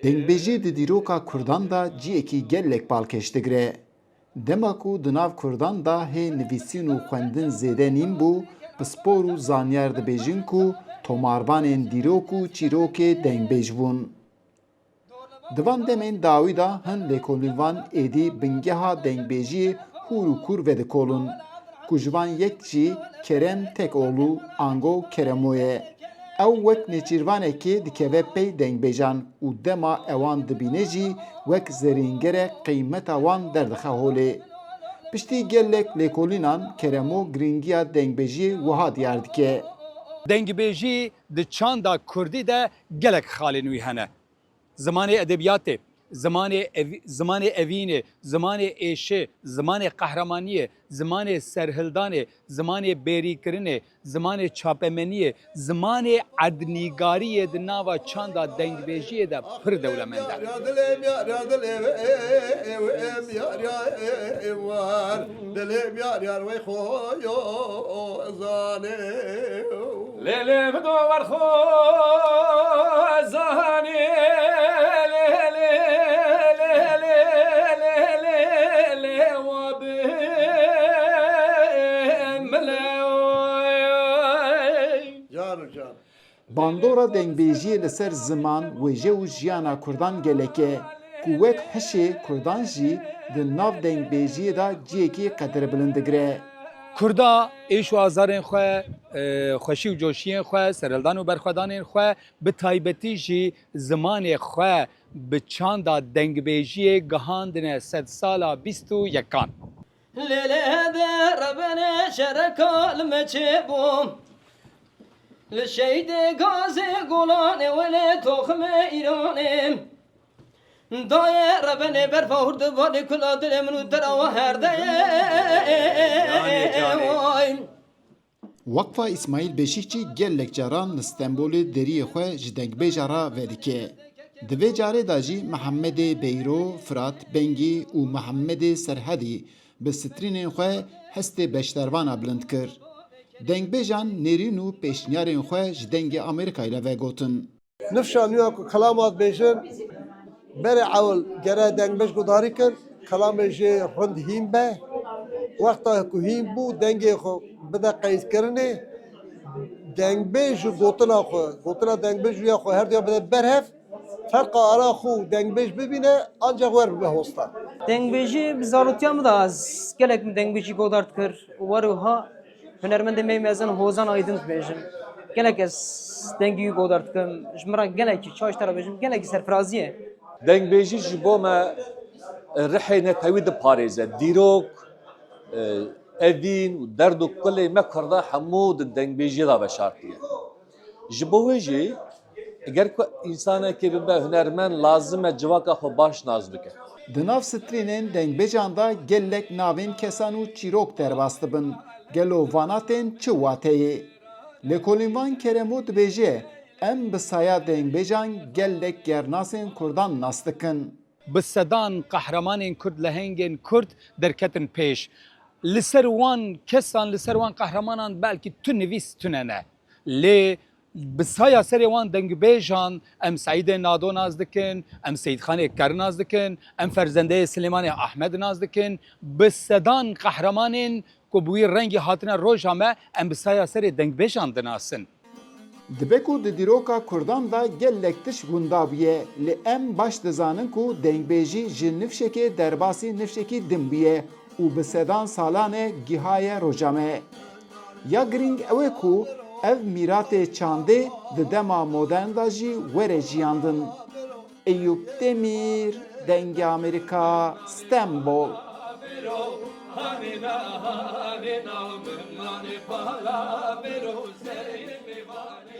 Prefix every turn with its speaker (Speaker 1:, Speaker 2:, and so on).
Speaker 1: Dengbêjî di dîroka Kurdan da ciyekî gelek balkêş digire. Dema ku di nav Kurdan da hê nivîsîn û xwendin zêde nîn bû, bi spor û zanyar dibêjin ku tomarvanên dîrok û çîrokê dengbêj bûn. Di van demên dawî da hin lêkolînvan êdî bingeha dengbêjiyê hûr û kur vedikolin, ku ji van yek jî Kerem Tekoğlu ango Keremo ye. Ew wek nêçîrvanekê dikeve pey dengbêjan û dema ewan dibîne jî wek zerîngerek qîmeta wan derdixe holê. Piştî gelek lêkolînan Keremo giringiya dengbêjiyê wiha diyar dike.
Speaker 2: Dengbêjî di çanda Kurdî de gelek xalên wî hene. Zimanê edebiyatê, zimanê evînê, zimanê êşê, zimanê qehremaniyê, zimanê serhildanê, zimanê bêrîkirinê, zimanê çapemeniyê, zimanê ednîgariyê di nava çanda dengbêjiyê de pir dewlemend e.
Speaker 3: Lelem dovar xozanê
Speaker 1: Bandora dengbêjiyê li ser ziman, wêje û jiyana Kurdan geleke, ku wek hişê Kurdan jî di nav dengbêjiyê da ciyekî qedrbilind digire.
Speaker 2: Kurda êş û azarên xwe, xweşî û coşiyên xwe, serhildan û berxwedanên xwe, bi taybetî jî zimanê xwe bi çanda dengbêjiyê gihandine sed sala bîst û yekan.
Speaker 4: Lele de rebene şereka lmeçebum Lşeyde gaze golane vele tohme İranim Daye rebene berfahurdu vali kula dilemnu terawa herde
Speaker 1: Vakfa İsmail Beşikçi gelek caran li Stenbolê deriyê xwe ji dengbêja ra vedike. Di vê carê da jî Mihemmedê Beyro, Firat Bengî û Mihemmedê Serhedî bi strînên xwe hestê beşdervana bilind kir. Dengbêjan nêrîn û pêşniyarên xwe ji dengê Amerîkayê re vegotin.
Speaker 5: Nifşa nûya ku kelamat bêjin berê ewl gere dengbêj gudarî kir, kelamê jê rind hîn be. Wexta ku hîn bû dengê xwe bide qeyzkirinê, dengbêj û gotina xwe, gotina dengbêj rûya xwe her duya bide berhev, ferqa ara xwe û dengbêj bibîne ancak wer bibe hosta.
Speaker 4: Dengbêjî bi zarotiya min da ez gelek min dengbêjî godar dikir wer wiha hunermendê me mezin Hozan Aydin dibêjim. Gelek ez dengî godar dikim ji min re gelekî çaş tera bêjim gelekî serfirazî ye.
Speaker 6: Dengbêjî ji bo me rihê netewî diparêze. Dîrok, evîn û derd û kulê me Kurda hemû di dengbêjiyê da veşartiye. Ji bo wê jî eger ku însanekê bibe hunermend lazim e civaka xwe baş naz bike.
Speaker 1: Di nav strînên dengbêjan da gelek navên kesan û çîrok derbas dibin. Gelo vanatên çi wateyê? Lêkolînvan Keremo dibêje em bi saya dengbêjan gelek gernasên Kurdan nas dikin.
Speaker 2: Bi sedan qehremanên Kurd lehengên Kurd derketin pêş. Li ser wan kesan, li ser wan qehremanan belkî tu nivîs tunene. Lê bi saya serê wan dengbêjan em Seîdê Nado naz dikin, em Seîdxanê Ker naz dikin, em Ferzendeyê Silêmanê Ahmed naz dikin. Bi sedan qehremanên ku bi wî rengî hatine roja me em bi saya serê dengbêjan dinasin.
Speaker 1: Dibe ku di dîroka Kurdan da gelek tiş gunda bûye, lê em baş dizanin ku dengbêjî ji nifşekê derbasî nifşekî din bûye û bi sedan salanê gihaye roja me. Ya giring ew e ku ev mîratê çandê di dema modern da jî were jiyandin. Eyüp Demir, Dengê Amerîka, Stenbol.
Speaker 3: Hanina hanina mani pala bero sei mi vane